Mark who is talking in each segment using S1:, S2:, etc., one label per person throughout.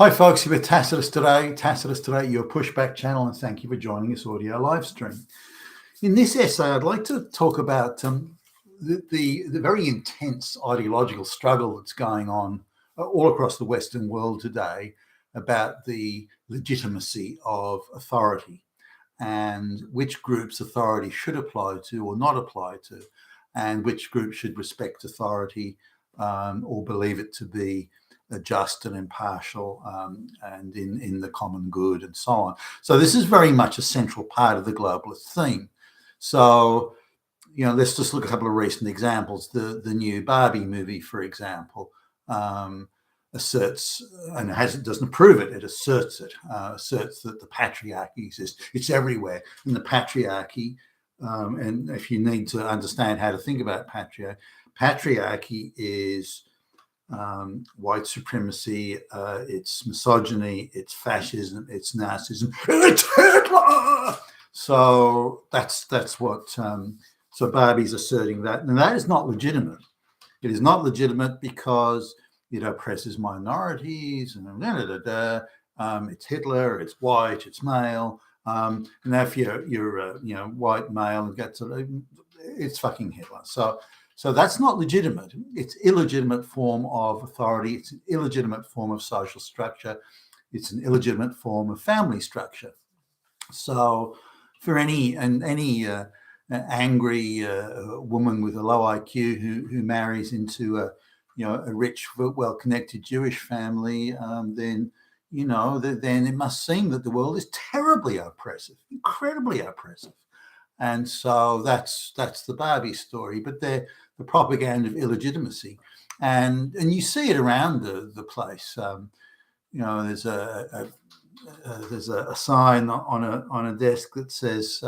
S1: Hi folks, you're with Tacitus Today, your pushback channel, and thank you for joining this audio live stream. In this essay, I'd like to talk about the very intense ideological struggle that's going on all across the Western world today about the legitimacy of authority and which groups authority should apply to or not apply to, and which groups should respect authority or believe it to be just and impartial and in the common good and so on. So this is very much a central part of the globalist theme. So, let's just look at a couple of recent examples. The new Barbie movie, for example, asserts, and doesn't prove it, it asserts that the patriarchy exists. It's everywhere. And the patriarchy, and if you need to understand how to think about patriarchy is white supremacy, it's misogyny, it's fascism, it's Nazism, it's Hitler. So that's what. So Barbie's asserting that, and that is not legitimate. It is not legitimate because it oppresses minorities, and it's Hitler, it's white, it's male. And if you're a white male and gets it's fucking Hitler. So that's not legitimate. It's illegitimate form of authority. It's an illegitimate form of social structure. It's an illegitimate form of family structure. So for any angry woman with a low IQ who marries into a rich, well-connected Jewish family, then it must seem that the world is terribly oppressive, incredibly oppressive. And so that's the Barbie story, but they're the propaganda of illegitimacy, and you see it around the place. There's a sign on a desk that says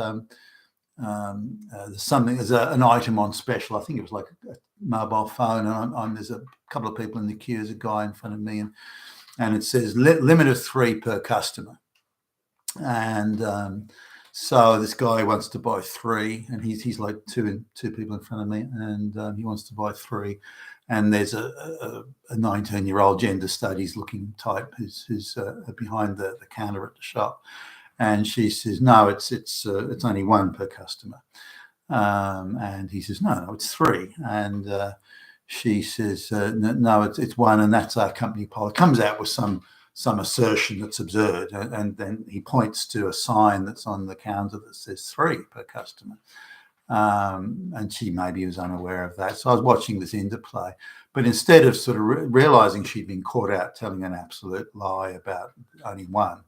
S1: there's an item on special. I think it was like a mobile phone, and there's a couple of people in the queue. There's a guy in front of me, and it says limit of 3 per customer, and so this guy wants to buy 3, and he's like two people in front of me, and he wants to buy 3. And there's a 19-year-old gender studies looking type who's behind the counter at the shop, and she says, no, it's only 1 per customer, and he says, no, it's 3, and she says, no, it's 1, and that's our company policy. Comes out with some assertion that's absurd, and then he points to a sign that's on the counter that says 3 per customer, and she maybe was unaware of that. So I was watching this interplay, but instead of sort of realizing she'd been caught out telling an absolute lie about only 1,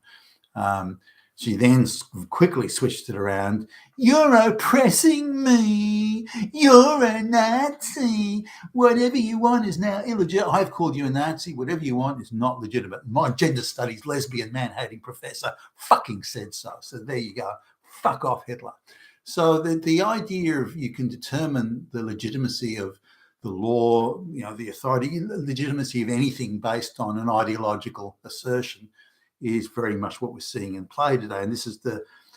S1: she then quickly switched it around. You're oppressing me. You're a Nazi. Whatever you want is now illegitimate. I've called you a Nazi. Whatever you want is not legitimate. My gender studies lesbian man-hating professor fucking said so. So there you go. Fuck off, Hitler. So the idea of you can determine the legitimacy of the law, the authority, legitimacy of anything based on an ideological assertion is very much what we're seeing in play today. And this is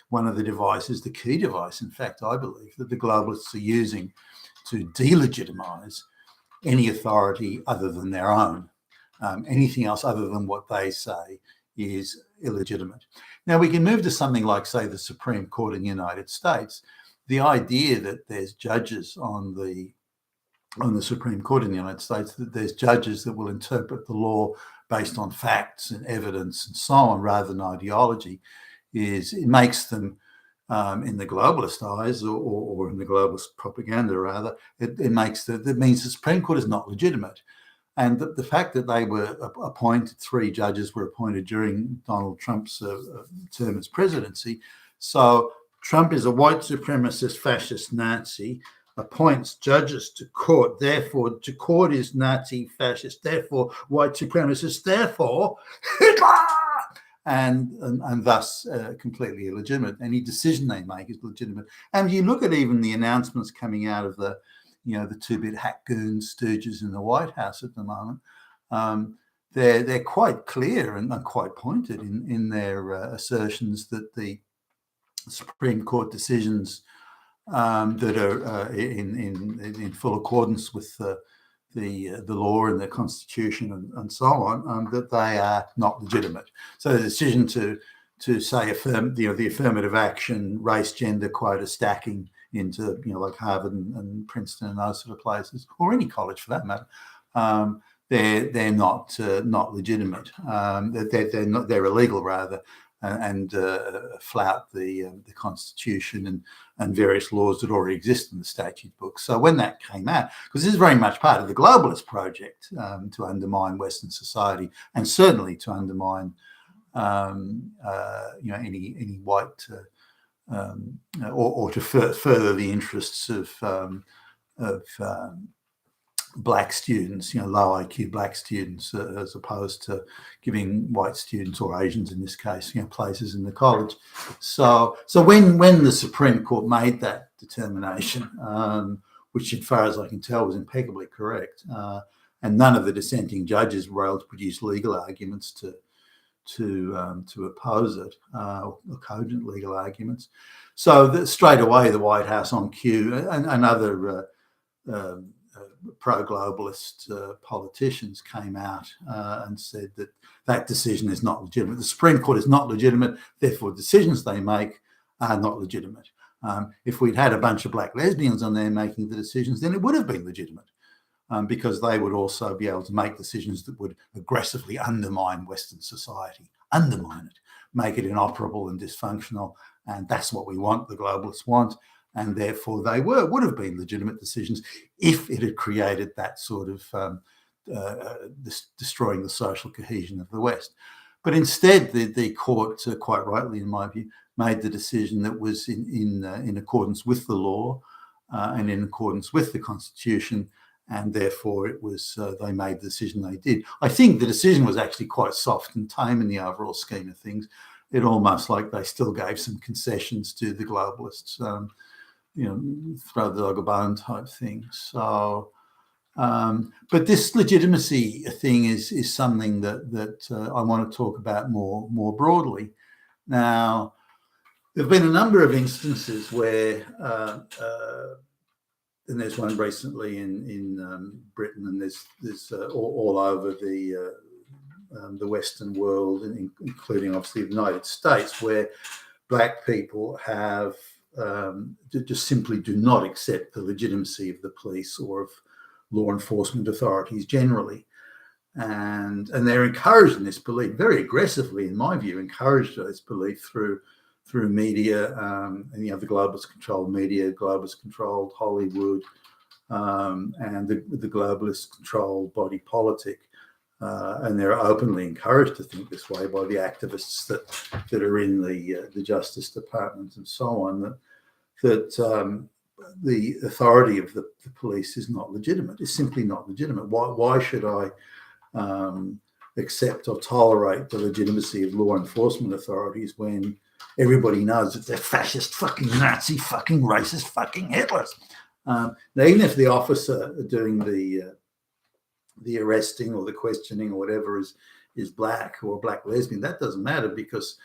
S1: one of the devices, the key device, in fact, I believe, that the globalists are using to delegitimize any authority other than their own. Anything else other than what they say is illegitimate. Now, we can move to something like, say, the Supreme Court in the United States. The idea that there's judges on the Supreme Court in the United States, that there's judges that will interpret the law based on facts and evidence and so on, rather than ideology, it makes them, in the globalist eyes, or in the globalist propaganda rather, it means the Supreme Court is not legitimate. And the fact that they were appointed, 3 judges were appointed during Donald Trump's term as presidency. So Trump is a white supremacist, fascist Nazi, appoints judges to court, therefore to court is Nazi, fascist, therefore white supremacist, therefore Hitler, and thus completely illegitimate. Any decision they make is legitimate. And you look at even the announcements coming out of the 2-bit hack goons, stooges in the White House at the moment, they're quite clear and quite pointed in their assertions that the Supreme Court decisions that are in full accordance with the the law and the constitution and so on, that they are not legitimate. So the decision to say the affirmative action, race, gender quota stacking into like Harvard and Princeton and those sort of places, or any college for that matter, they're not legitimate. They're illegal rather, and flout the Constitution and various laws that already exist in the statute book. So when that came out, because this is very much part of the globalist project to undermine Western society and certainly to undermine any white or to further the interests of black students, low IQ black students, as opposed to giving white students or Asians in this case, places in the college. So when the Supreme Court made that determination, which, as far as I can tell, was impeccably correct, and none of the dissenting judges were able to produce legal arguments to oppose it, or cogent legal arguments. So straight away, the White House on cue and other pro-globalist politicians came out and said that decision is not legitimate. The Supreme Court is not legitimate, therefore decisions they make are not legitimate. If we'd had a bunch of black lesbians on there making the decisions, then it would have been legitimate, because they would also be able to make decisions that would aggressively undermine Western society, undermine it, make it inoperable and dysfunctional. And that's what we want, the globalists want. And therefore they would have been legitimate decisions if it had created that sort of destroying the social cohesion of the West. But instead, the court, quite rightly in my view, made the decision that was in accordance with the law and in accordance with the Constitution, and therefore it was they made the decision they did. I think the decision was actually quite soft and tame in the overall scheme of things. It almost like they still gave some concessions to the globalists. Throw the dog a bone type thing. So, but this legitimacy thing is something that I want to talk about more broadly. Now, there have been a number of instances where, and there's one recently in Britain, and there's all over the Western world, including obviously the United States, where black people have just simply do not accept the legitimacy of the police or of law enforcement authorities generally. And they're encouraged in this belief, very aggressively, in my view, encouraged this belief through media, and the globalist-controlled media, globalist-controlled Hollywood, and the globalist-controlled body politic. And they're openly encouraged to think this way by the activists that are in the Justice Department and so on, that the authority of the police is not legitimate. It's simply not legitimate. Why should I accept or tolerate the legitimacy of law enforcement authorities when everybody knows that they're fascist, fucking Nazi, fucking racist, fucking Hitlers? Now, even if the officer doing the arresting or the questioning or whatever is black or a black lesbian, that doesn't matter, because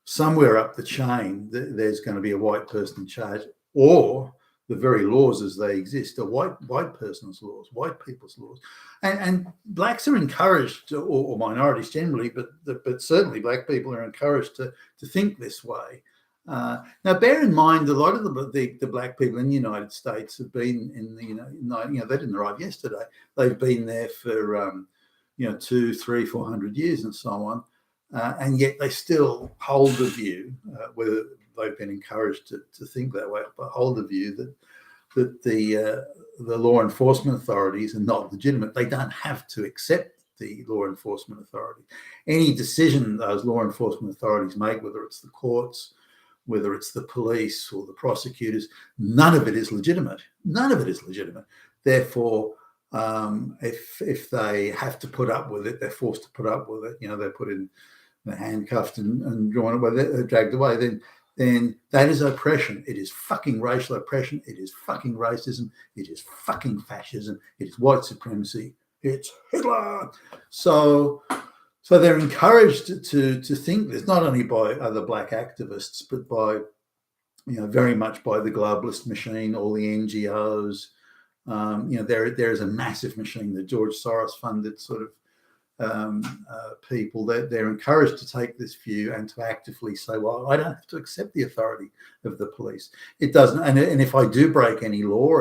S1: somewhere up the chain there's going to be a white person in charge, or the very laws as they exist are white person's laws, white people's laws, and blacks are encouraged, or minorities generally, but certainly black people are encouraged to think this way. Now, bear in mind, a lot of the black people in the United States have been in the, they didn't arrive yesterday. They've been there for 200, 300, 400 years and so on, and yet they still hold the view, whether they've been encouraged to think that way, but hold the view that the law enforcement authorities are not legitimate. They don't have to accept the law enforcement authority. Any decision those law enforcement authorities make, whether it's the courts, whether it's the police or the prosecutors, none of it is legitimate. None of it is legitimate. Therefore, if they have to put up with it, they're forced to put up with it. They're put in, they're handcuffed and drawn away, they're dragged away. Then that is oppression. It is fucking racial oppression. It is fucking racism. It is fucking fascism. It is white supremacy. It's Hitler. So they're encouraged to think this, not only by other black activists, but by, very much by the globalist machine, all the NGOs, There is a massive machine, the George Soros funded sort of people, that they're encouraged to take this view and to actively say, well, I don't have to accept the authority of the police. It doesn't, and if I do break any law,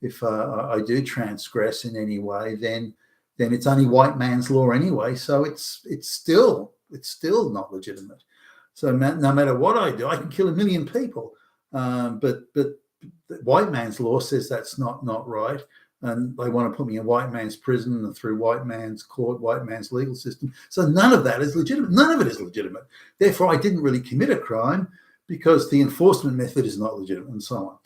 S1: if I do transgress in any way, then it's only white man's law anyway. So it's still not legitimate. So no matter what I do, I can kill 1 million people, but white man's law says that's not right. And they want to put me in white man's prison and through white man's court, white man's legal system. So none of that is legitimate. None of it is legitimate. Therefore, I didn't really commit a crime because the enforcement method is not legitimate, and so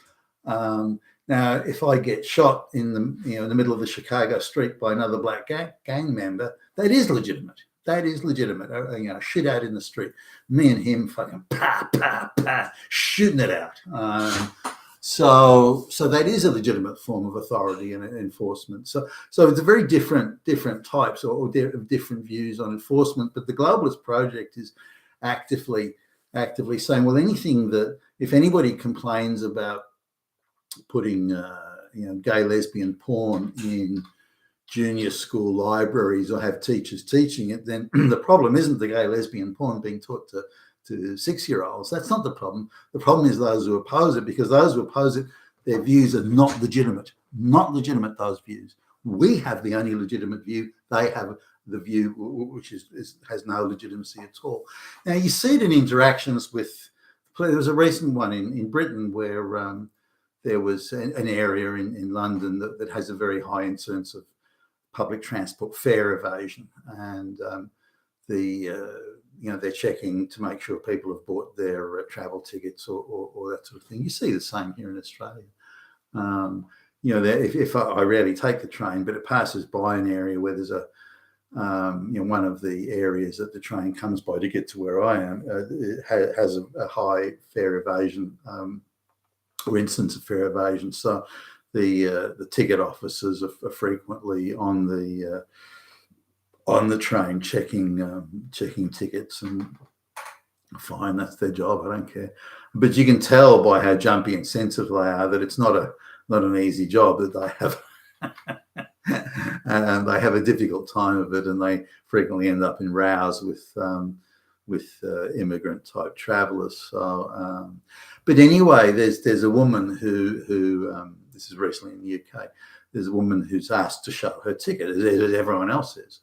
S1: on. Now, if I get shot in the middle of the Chicago street by another black gang member, that is legitimate. That is legitimate. Shit out in the street. Me and him fucking shooting it out. So that is a legitimate form of authority and enforcement. So it's a very different types or different views on enforcement. But the globalist project is actively saying, well, anything that, if anybody complains about putting gay lesbian porn in junior school libraries or have teachers teaching it, then the problem isn't the gay lesbian porn being taught to 6-year-olds. That's not the problem. The problem is those who oppose it, because those who oppose it, their views are not legitimate. Not legitimate, those views. We have the only legitimate view. They have the view which has no legitimacy at all. Now, you see it in interactions with, there was a recent one in Britain where there was an area in London that has a very high incidence of public transport fare evasion. And they're checking to make sure people have bought their travel tickets or that sort of thing. You see the same here in Australia. If I rarely take the train, but it passes by an area where there's one of the areas that the train comes by to get to where I am, it has a high fare evasion or instance of fare evasion. So the ticket officers are frequently on the train checking tickets, and fine, that's their job. I don't care. But you can tell by how jumpy and sensitive they are that it's not an easy job, that they have and they have a difficult time of it, and they frequently end up in rows with immigrant type travelers. So, but anyway, there's a woman who this is recently in the UK. There's a woman who's asked to show her ticket, as everyone else is,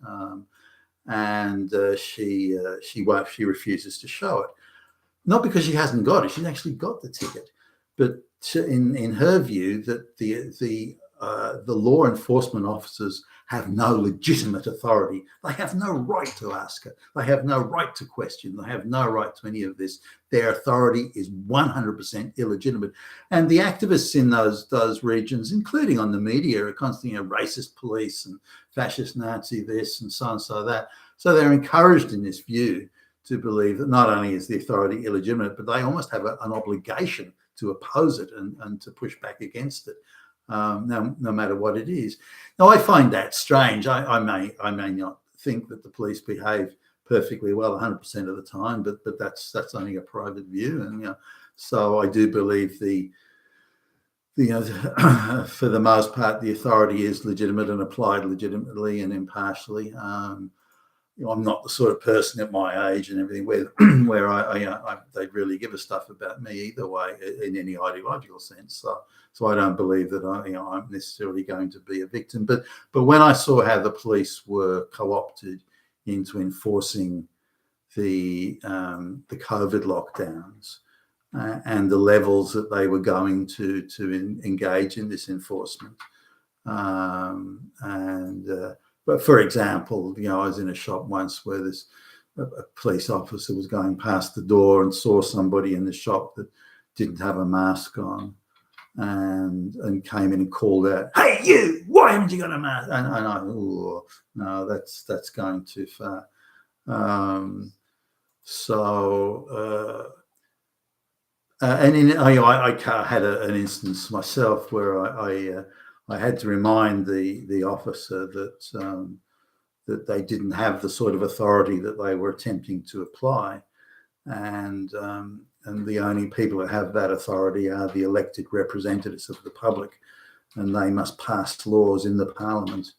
S1: and she refuses to show it, not because she hasn't got it. She's actually got the ticket, but in her view, that the law enforcement officers have no legitimate authority. They have no right to ask her. They have no right to question. They have no right to any of this. Their authority is 100% illegitimate. And the activists in those regions, including on the media, are constantly racist police and fascist Nazi this and so on, so that. So they're encouraged in this view to believe that not only is the authority illegitimate, but they almost have an obligation to oppose it and to push back against it. No matter what it is. Now, I find that strange. I may not think that the police behave perfectly well 100% of the time, but that's only a private view. And so I do believe for the most part, the authority is legitimate and applied legitimately and impartially. I'm not the sort of person at my age and everything where they'd really give a stuff about me either way in any ideological sense. So I don't believe that I'm necessarily going to be a victim. But when I saw how the police were co-opted into enforcing the COVID lockdowns and the levels that they were going to engage in this enforcement, but for example, I was in a shop once where a police officer was going past the door and saw somebody in the shop that didn't have a mask on, and came in and called out, "Hey, you! Why haven't you got a mask?" And I, oh no, that's going too far. I had an instance myself where I had to remind the officer that they didn't have the sort of authority that they were attempting to apply, and the only people who have that authority are the elected representatives of the public, and they must pass laws in the parliament.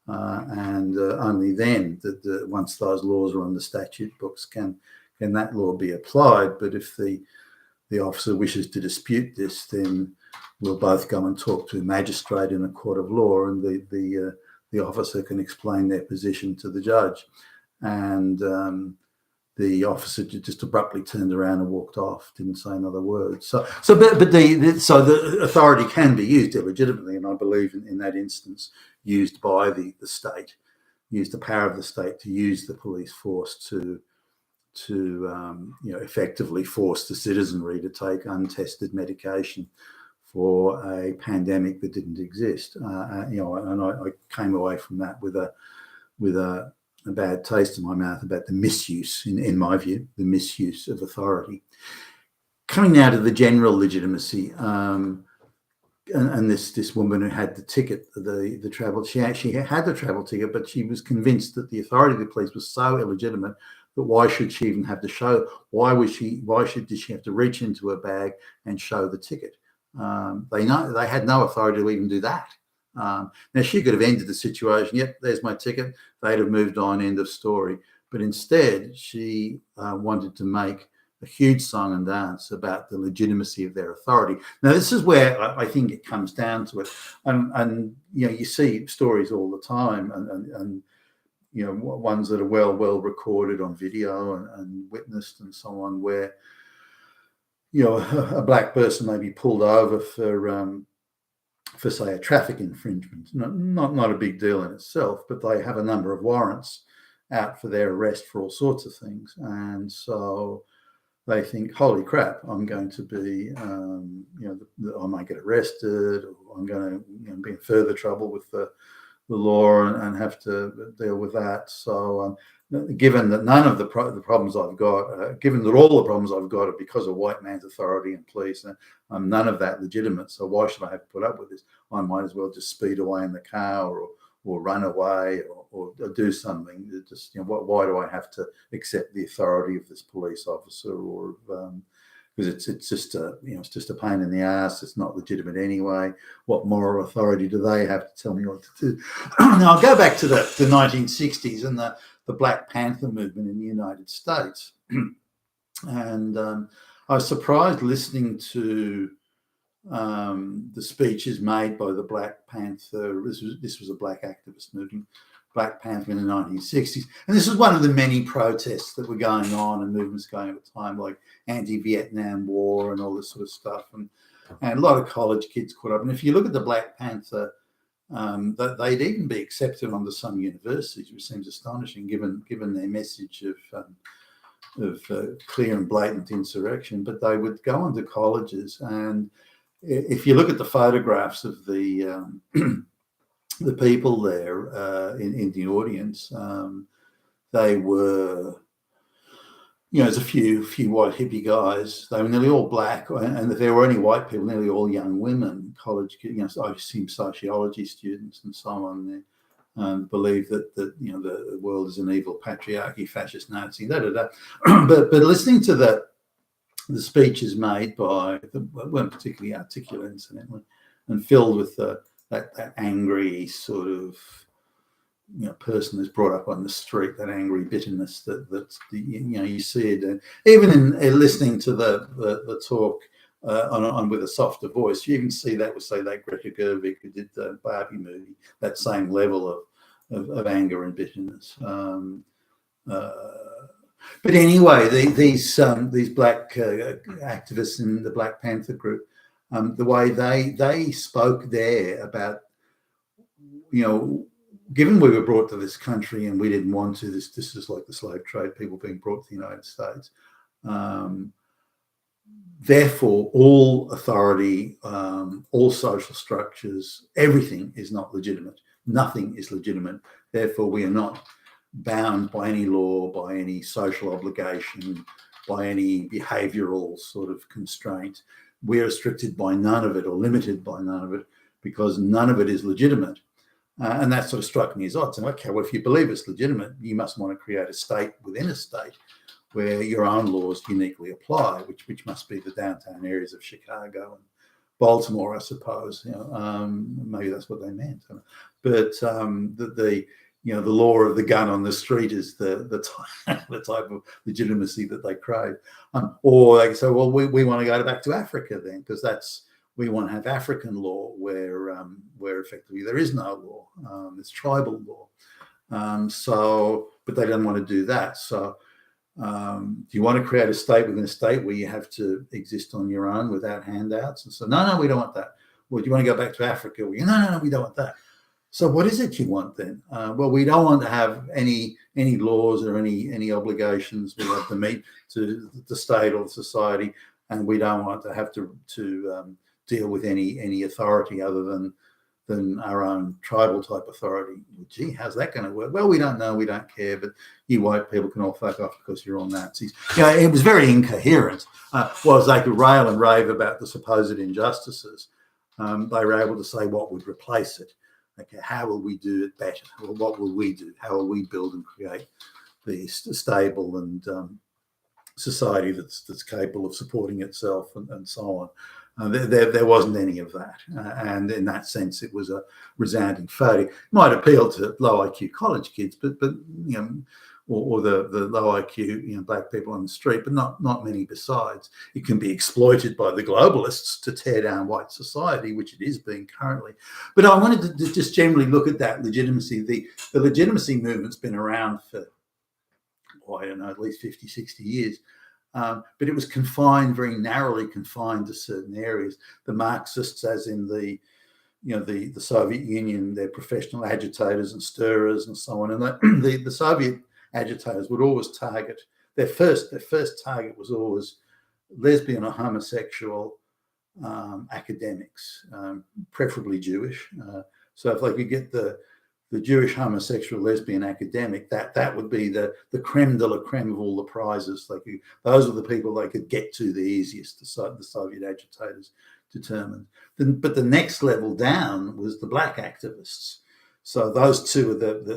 S1: And only then, once those laws are on the statute books, can that law be applied. But if the officer wishes to dispute this, then we'll both go and talk to a magistrate in a court of law, and the officer can explain their position to the judge. And the officer just abruptly turned around and walked off, didn't say another word. So the authority can be used illegitimately, and I believe in that instance, used by the state, use the power of the state to use the police force to effectively force the citizenry to take untested medication for a pandemic that didn't exist. And I came away from that with a bad taste in my mouth about the misuse, in my view, the misuse of authority. Coming now to the general legitimacy, and this woman who had the ticket, the travel, she actually had the travel ticket, but she was convinced that the authority of the police was so illegitimate that why should she even have to show? Did she have to reach into her bag and show the ticket? They had no authority to even do that. Now she could have ended the situation. Yep, there's my ticket. They'd have moved on. End of story. But instead, she wanted to make a huge song and dance about the legitimacy of their authority. Now, this is where I think it comes down to it. And you see stories all the time, and ones that are well recorded on video and witnessed and so on, where a black person may be pulled over for say a traffic infringement. Not a big deal in itself, but they have a number of warrants out for their arrest for all sorts of things, and so they think, holy crap, I'm going to be, I might get arrested, or I'm going to be in further trouble with the law and have to deal with that. So given that none of the problems I've got, given that all the problems I've got are because of white man's authority and police, and none of that legitimate, so why should I have to put up with this? I might as well just speed away in the car or run away or do something. Just why do I have to accept the authority of this police officer? Or because it's just a pain in the ass. It's not legitimate anyway. What moral authority do they have to tell me what to do? Now I'll go back to the 1960s and the Black Panther movement in the United States, and I was surprised listening to the speeches made by the Black Panther. This was a black activist movement, Black Panther in the 1960s, and this was one of the many protests that were going on and movements going at the time, like anti-Vietnam War and all this sort of stuff, and a lot of college kids caught up. And if you look at the Black Panther, they'd even be accepted onto some universities, which seems astonishing given their message of clear and blatant insurrection. But they would go onto colleges, and if you look at the photographs of the people there in the audience, they were, there's a few white hippie guys. They were nearly all black, and if there were any white people, nearly all young women, college kids. I assume sociology students and so on. There believe that the world is an evil patriarchy, fascist, Nazi, but listening to the speeches made by weren't particularly articulate, incidentally, and filled with that angry sort of person who's brought up on the street, that angry bitterness that you see it, and even in listening to the talk on with a softer voice, you even see that with, say, that Greta Gerwig who did the Barbie movie, that same level of anger and bitterness. But anyway, these black activists in the Black Panther group, the way they spoke there about, given we were brought to this country and we didn't want to, this is like the slave trade, people being brought to the United States. Therefore, all authority, all social structures, everything is not legitimate. Nothing is legitimate. Therefore, we are not bound by any law, by any social obligation, by any behavioral sort of constraint. We're restricted by none of it or limited by none of it because none of it is legitimate. And that sort of struck me as odd. So, okay, well, if you believe it's legitimate, you must want to create a state within a state where your own laws uniquely apply, which must be the downtown areas of Chicago and Baltimore, I suppose. Maybe that's what they meant. But the law of the gun on the street is the type of legitimacy that they crave. Or they say, well, we want to go back to Africa then, because we want to have African law where effectively there is no law. It's tribal law. But they don't want to do that. So do you want to create a state within a state where you have to exist on your own without handouts? And so, no, we don't want that. Well, do you want to go back to Africa? Well, no, we don't want that. So what is it you want then? Well, we don't want to have any laws or any obligations we have to meet to the state or the society, and we don't want to have to deal with any authority other than our own tribal type authority. Well, gee, how's that going to work? Well, we don't know, we don't care, but you white people can all fuck off because you're all Nazis. It was very incoherent. Whereas they could rail and rave about the supposed injustices, they were able to say what would replace it. Okay, how will we do it better? Well, what will we do? How will we build and create the stable and society that's capable of supporting itself and so on? There wasn't any of that, and in that sense, it was a resounding failure. It might appeal to low IQ college kids, but or the low IQ black people on the street, but not many besides. It can be exploited by the globalists to tear down white society, which it is being currently. But I wanted to just generally look at that legitimacy. The legitimacy movement's been around for, I don't know, at least 50, 60 years. But it was very narrowly confined to certain areas. The Marxists, as in the Soviet Union, they're professional agitators and stirrers and so on. And the Soviet agitators would always target, their first target was always lesbian or homosexual academics, preferably Jewish. So if they could get the Jewish homosexual lesbian academic, that would be the creme de la creme of all the prizes. Those are the people they could get to the easiest, the Soviet agitators determined. But the next level down was the black activists. So those two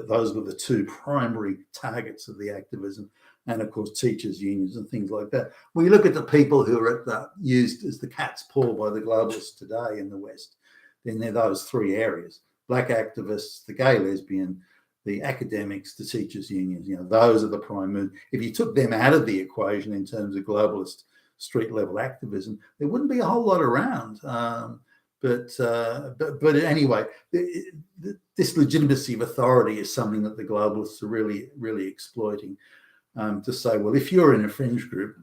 S1: those were the two primary targets of the activism, and of course teachers' unions and things like that. When you look at the people who are used as the cat's paw by the globalists today in the West, then they're those three areas: black activists, the gay lesbian, the academics, the teachers' unions. Those are the prime move. If you took them out of the equation in terms of globalist street level activism, there wouldn't be a whole lot around. But anyway, this legitimacy of authority is something that the globalists are really, really exploiting, to say, well, if you're in a fringe group,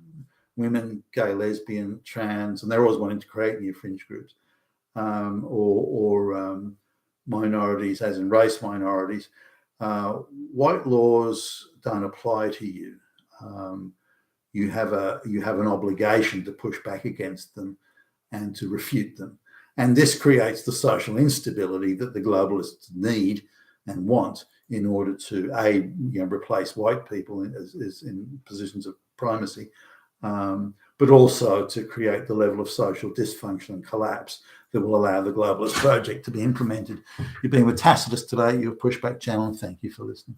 S1: women, gay, lesbian, trans, and they're always wanting to create new fringe groups, or minorities, as in race minorities, white laws don't apply to you. You have an obligation to push back against them and to refute them. And this creates the social instability that the globalists need and want in order to replace white people in positions of primacy, but also to create the level of social dysfunction and collapse that will allow the globalist project to be implemented. You've been with Tacitus today, your Pushback channel, and thank you for listening.